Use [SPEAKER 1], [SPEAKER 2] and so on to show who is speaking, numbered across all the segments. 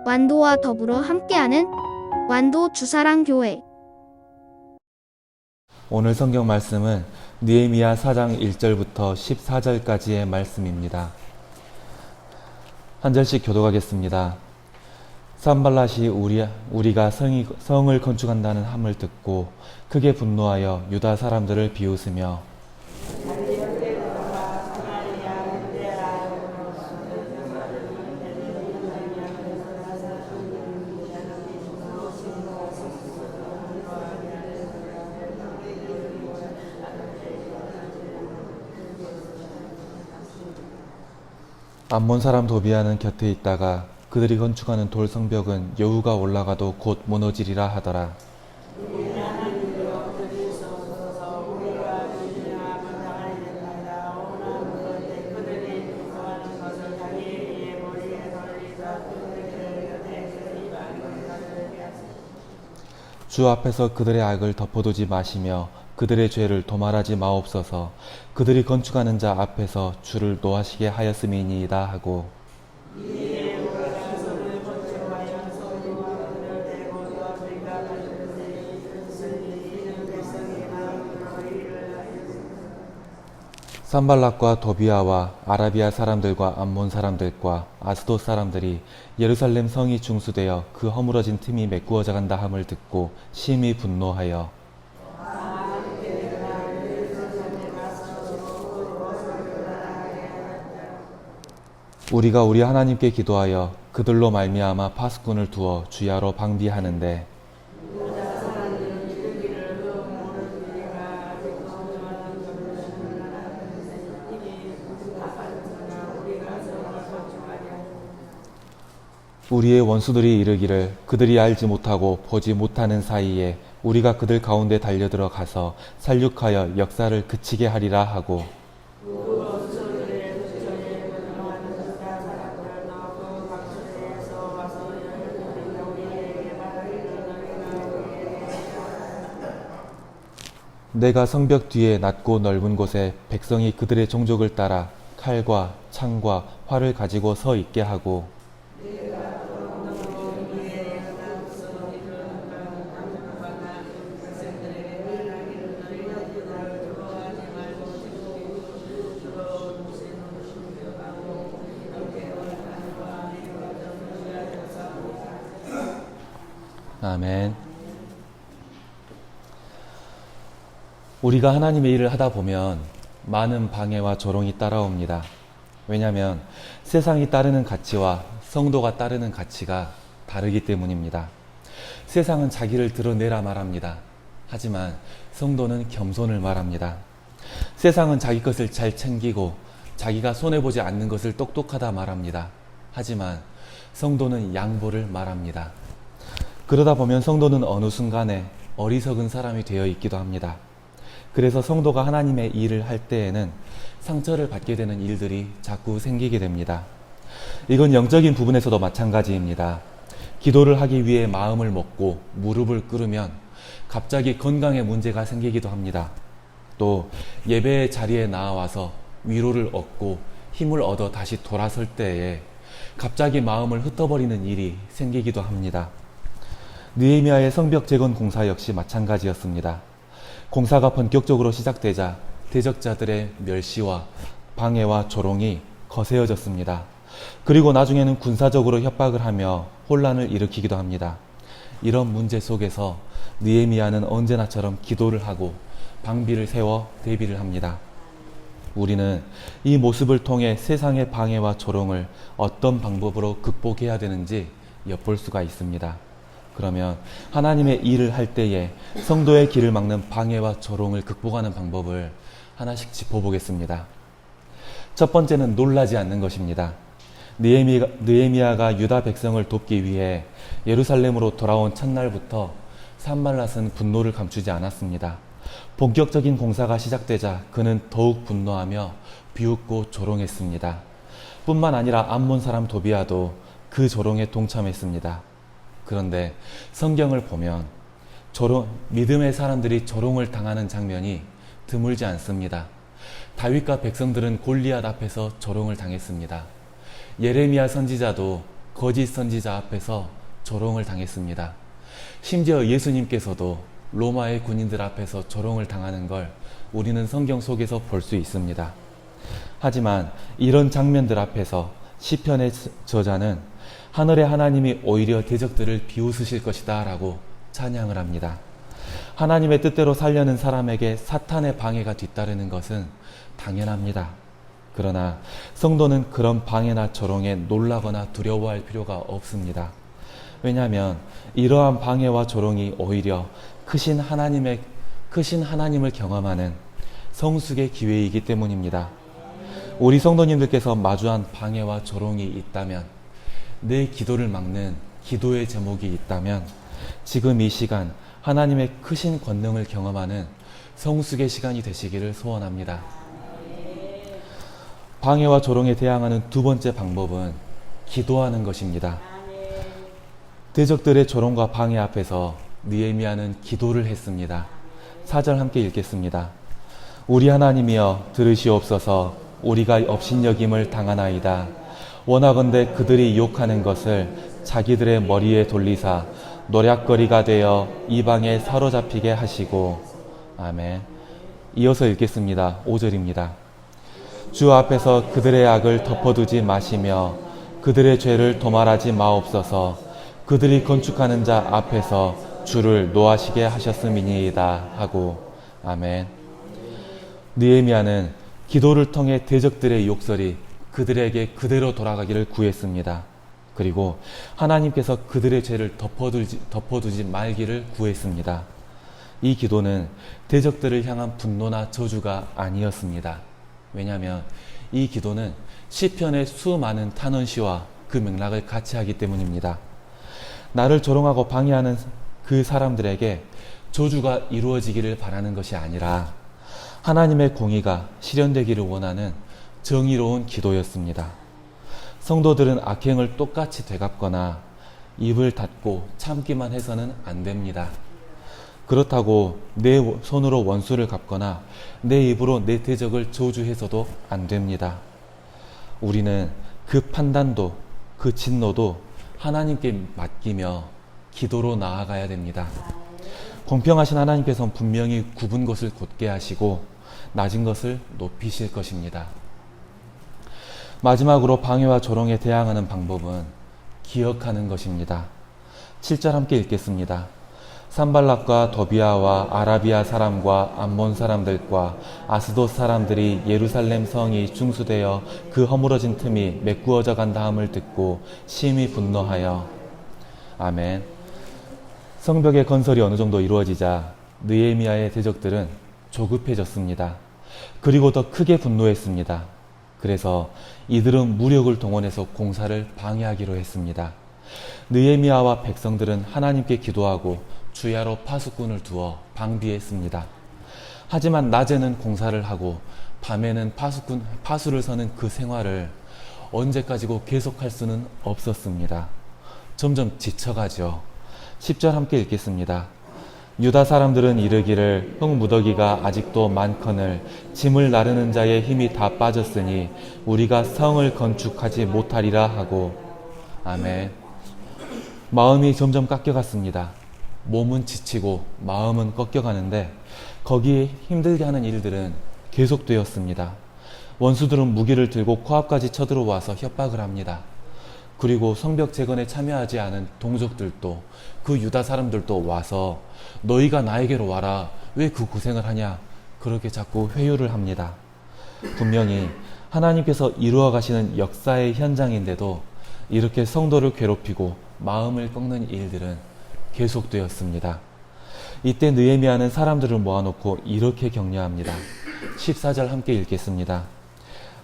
[SPEAKER 1] 완도와 더불어 함께하는 완도 주사랑교회.
[SPEAKER 2] 오늘 성경 말씀은 느헤미야 4장 1절부터 14절까지의 말씀입니다. 한 절씩 교독하겠습니다. 산발랏이 우리가 성을 건축한다는 함을 듣고 크게 분노하여 유다 사람들을 비웃으며 암몬 사람 도비아는 곁에 있다가 그들이 건축하는 돌 성벽은 여우가 올라가도 곧 무너지리라 하더라. 주 앞에서 그들의 악을 덮어두지 마시며 그들의 죄를 도말하지 마옵소서. 그들이 건축하는 자 앞에서 주를 노하시게 하였음이니이다 하고 산발랏과 도비아와 아라비아 사람들과 암몬 사람들과 아스돗 사람들이 예루살렘 성이 중수되어 그 허물어진 틈이 메꾸어져 간다 함을 듣고 심히 분노하여 우리가 우리 하나님께 기도하여 그들로 말미암아 파수꾼을 두어 주야로 방비하는데 우리의 원수들이 이르기를 그들이 알지 못하고 보지 못하는 사이에 우리가 그들 가운데 달려들어 가서 살육하여 역사를 그치게 하리라 하고 내가 성벽 뒤에 낮고 넓은 곳에 백성이 그들의 종족을 따라 칼과 창과 활을 가지고 서 있게 하고 아멘. 우리가 하나님의 일을 하다 보면 많은 방해와 조롱이 따라옵니다. 왜냐하면 세상이 따르는 가치와 성도가 따르는 가치가 다르기 때문입니다. 세상은 자기를 드러내라 말합니다. 하지만 성도는 겸손을 말합니다. 세상은 자기 것을 잘 챙기고 자기가 손해보지 않는 것을 똑똑하다 말합니다. 하지만 성도는 양보를 말합니다. 그러다 보면 성도는 어느 순간에 어리석은 사람이 되어 있기도 합니다. 그래서 성도가 하나님의 일을 할 때에는 상처를 받게 되는 일들이 자꾸 생기게 됩니다. 이건 영적인 부분에서도 마찬가지입니다. 기도를 하기 위해 마음을 먹고 무릎을 꿇으면 갑자기 건강에 문제가 생기기도 합니다. 또 예배의 자리에 나와서 위로를 얻고 힘을 얻어 다시 돌아설 때에 갑자기 마음을 흩어버리는 일이 생기기도 합니다. 느헤미야의 성벽 재건 공사 역시 마찬가지였습니다. 공사가 본격적으로 시작되자 대적자들의 멸시와 방해와 조롱이 거세어졌습니다. 그리고 나중에는 군사적으로 협박을 하며 혼란을 일으키기도 합니다. 이런 문제 속에서 느헤미야는 언제나처럼 기도를 하고 방비를 세워 대비를 합니다. 우리는 이 모습을 통해 세상의 방해와 조롱을 어떤 방법으로 극복해야 되는지 엿볼 수가 있습니다. 그러면 하나님의 일을 할 때에 성도의 길을 막는 방해와 조롱을 극복하는 방법을 하나씩 짚어보겠습니다. 첫 번째는 놀라지 않는 것입니다. 느헤미야가 유다 백성을 돕기 위해 예루살렘으로 돌아온 첫날부터 산발랏은 분노를 감추지 않았습니다. 본격적인 공사가 시작되자 그는 더욱 분노하며 비웃고 조롱했습니다. 뿐만 아니라 암몬 사람 도비아도 그 조롱에 동참했습니다. 그런데 성경을 보면 믿음의 사람들이 조롱을 당하는 장면이 드물지 않습니다. 다윗과 백성들은 골리앗 앞에서 조롱을 당했습니다. 예레미야 선지자도 거짓 선지자 앞에서 조롱을 당했습니다. 심지어 예수님께서도 로마의 군인들 앞에서 조롱을 당하는 걸 우리는 성경 속에서 볼 수 있습니다. 하지만 이런 장면들 앞에서 시편의 저자는 하늘의 하나님이 오히려 대적들을 비웃으실 것이다 라고 찬양을 합니다. 하나님의 뜻대로 살려는 사람에게 사탄의 방해가 뒤따르는 것은 당연합니다. 그러나 성도는 그런 방해나 조롱에 놀라거나 두려워할 필요가 없습니다. 왜냐하면 이러한 방해와 조롱이 오히려 크신 하나님을 경험하는 성숙의 기회이기 때문입니다. 우리 성도님들께서 마주한 방해와 조롱이 있다면, 내 기도를 막는 기도의 제목이 있다면 지금 이 시간 하나님의 크신 권능을 경험하는 성숙의 시간이 되시기를 소원합니다. 방해와 조롱에 대항하는 두 번째 방법은 기도하는 것입니다. 대적들의 조롱과 방해 앞에서 느헤미야는 기도를 했습니다. 4절 함께 읽겠습니다. 우리 하나님이여 들으시옵소서. 우리가 업신여김을 당하나이다. 원하건대 그들이 욕하는 것을 자기들의 머리에 돌리사 노략거리가 되어 이방에 사로잡히게 하시고. 아멘. 이어서 읽겠습니다. 5절입니다. 주 앞에서 그들의 악을 덮어두지 마시며 그들의 죄를 도말하지 마옵소서. 그들이 건축하는 자 앞에서 주를 노하시게 하셨음이니이다 하고. 아멘. 느헤미야는 기도를 통해 대적들의 욕설이 그들에게 그대로 돌아가기를 구했습니다. 그리고 하나님께서 그들의 죄를 덮어두지 말기를 구했습니다. 이 기도는 대적들을 향한 분노나 저주가 아니었습니다. 왜냐하면 이 기도는 시편의 수많은 탄원시와 그 맥락을 같이 하기 때문입니다. 나를 조롱하고 방해하는 그 사람들에게 저주가 이루어지기를 바라는 것이 아니라 하나님의 공의가 실현되기를 원하는 정의로운 기도였습니다. 성도들은 악행을 똑같이 되갚거나 입을 닫고 참기만 해서는 안 됩니다. 그렇다고 내 손으로 원수를 갚거나 내 입으로 내 대적을 저주해서도 안 됩니다. 우리는 그 판단도 그 진노도 하나님께 맡기며 기도로 나아가야 됩니다. 공평하신 하나님께서는 분명히 굽은 것을 곧게 하시고 낮은 것을 높이실 것입니다. 마지막으로 방해와 조롱에 대항하는 방법은 기억하는 것입니다. 7절 함께 읽겠습니다. 산발락과 도비아와 아라비아 사람과 암몬 사람들과 아스돗 사람들이 예루살렘 성이 중수되어 그 허물어진 틈이 메꾸어져 간다함을 듣고 심히 분노하여. 아멘. 성벽의 건설이 어느 정도 이루어지자 느헤미야의 대적들은 조급해졌습니다. 그리고 더 크게 분노했습니다. 그래서 이들은 무력을 동원해서 공사를 방해하기로 했습니다. 느헤미야와 백성들은 하나님께 기도하고 주야로 파수꾼을 두어 방비했습니다. 하지만 낮에는 공사를 하고 밤에는 파수를 서는 그 생활을 언제까지고 계속할 수는 없었습니다. 점점 지쳐가죠. 10절 함께 읽겠습니다. 유다 사람들은 이르기를 흙무더기가 아직도 많거늘 짐을 나르는 자의 힘이 다 빠졌으니 우리가 성을 건축하지 못하리라 하고. 아멘. 마음이 점점 깎여갔습니다. 몸은 지치고 마음은 꺾여가는데 거기에 힘들게 하는 일들은 계속되었습니다. 원수들은 무기를 들고 코앞까지 쳐들어와서 협박을 합니다. 그리고 성벽 재건에 참여하지 않은 동족들도, 그 유다 사람들도 와서 너희가 나에게로 와라, 왜 그 고생을 하냐, 그렇게 자꾸 회유를 합니다. 분명히 하나님께서 이루어 가시는 역사의 현장인데도 이렇게 성도를 괴롭히고 마음을 꺾는 일들은 계속되었습니다. 이때 느헤미야는 사람들을 모아놓고 이렇게 격려합니다. 14절 함께 읽겠습니다.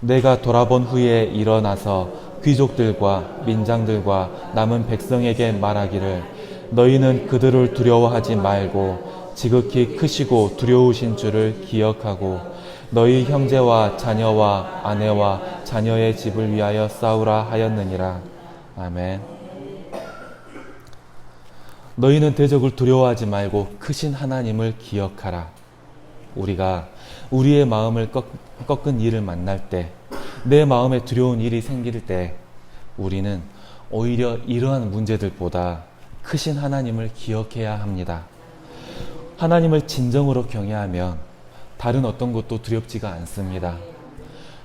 [SPEAKER 2] 내가 돌아본 후에 일어나서 귀족들과 민장들과 남은 백성에게 말하기를 너희는 그들을 두려워하지 말고 지극히 크시고 두려우신 줄을 기억하고 너희 형제와 자녀와 아내와 자녀의 집을 위하여 싸우라 하였느니라. 아멘. 너희는 대적을 두려워하지 말고 크신 하나님을 기억하라. 우리가 우리의 마음을 꺾은 일을 만날 때, 내 마음에 두려운 일이 생길 때 우리는 오히려 이러한 문제들보다 크신 하나님을 기억해야 합니다. 하나님을 진정으로 경외하면 다른 어떤 것도 두렵지가 않습니다.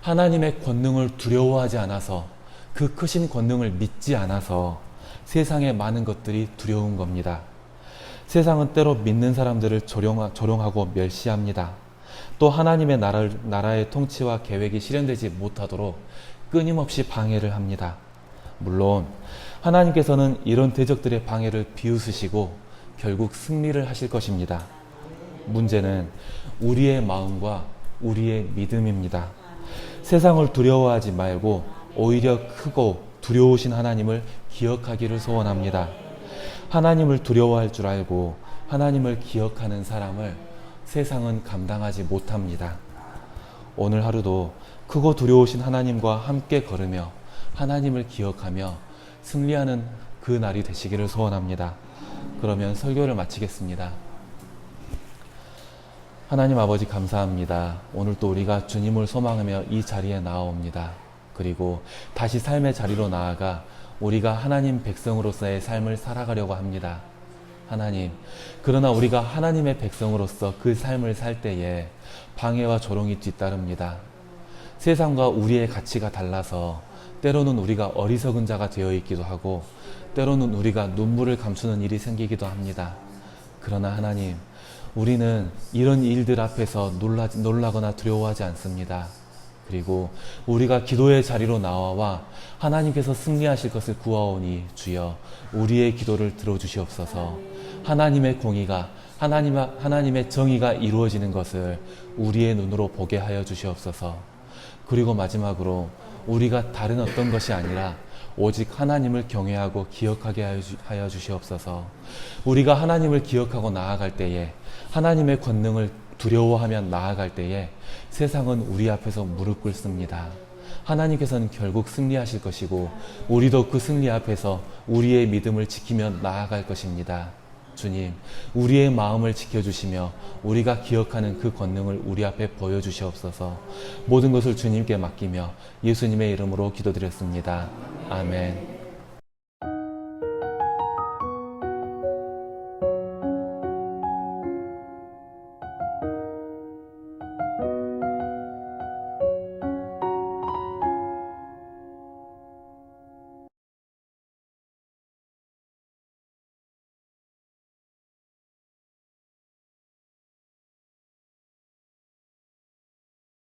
[SPEAKER 2] 하나님의 권능을 두려워하지 않아서, 그 크신 권능을 믿지 않아서 세상의 많은 것들이 두려운 겁니다. 세상은 때로 믿는 사람들을 조롱하고 멸시합니다. 또 하나님의 나라의 통치와 계획이 실현되지 못하도록 끊임없이 방해를 합니다. 물론 하나님께서는 이런 대적들의 방해를 비웃으시고 결국 승리를 하실 것입니다. 문제는 우리의 마음과 우리의 믿음입니다. 세상을 두려워하지 말고 오히려 크고 두려우신 하나님을 기억하기를 소원합니다. 하나님을 두려워할 줄 알고 하나님을 기억하는 사람을 세상은 감당하지 못합니다. 오늘 하루도 크고 두려우신 하나님과 함께 걸으며 하나님을 기억하며 승리하는 그 날이 되시기를 소원합니다. 그러면 설교를 마치겠습니다. 하나님 아버지 감사합니다. 오늘 또 우리가 주님을 소망하며 이 자리에 나아옵니다. 그리고 다시 삶의 자리로 나아가 우리가 하나님 백성으로서의 삶을 살아가려고 합니다. 하나님, 그러나 우리가 하나님의 백성으로서 그 삶을 살 때에 방해와 조롱이 뒤따릅니다. 세상과 우리의 가치가 달라서 때로는 우리가 어리석은 자가 되어 있기도 하고 때로는 우리가 눈물을 감추는 일이 생기기도 합니다. 그러나 하나님, 우리는 이런 일들 앞에서 놀라거나 두려워하지 않습니다. 그리고 우리가 기도의 자리로 나와 하나님께서 승리하실 것을 구하오니 주여 우리의 기도를 들어주시옵소서. 하나님의 공의가 하나님의 정의가 이루어지는 것을 우리의 눈으로 보게 하여 주시옵소서. 그리고 마지막으로 우리가 다른 어떤 것이 아니라 오직 하나님을 경외하고 기억하게 하여 주시옵소서. 우리가 하나님을 기억하고 나아갈 때에 하나님의 권능을 두려워하며 나아갈 때에 세상은 우리 앞에서 무릎 꿇습니다. 하나님께서는 결국 승리하실 것이고 우리도 그 승리 앞에서 우리의 믿음을 지키며 나아갈 것입니다. 주님, 우리의 마음을 지켜주시며 우리가 기억하는 그 권능을 우리 앞에 보여주시옵소서. 모든 것을 주님께 맡기며 예수님의 이름으로 기도드렸습니다. 아멘.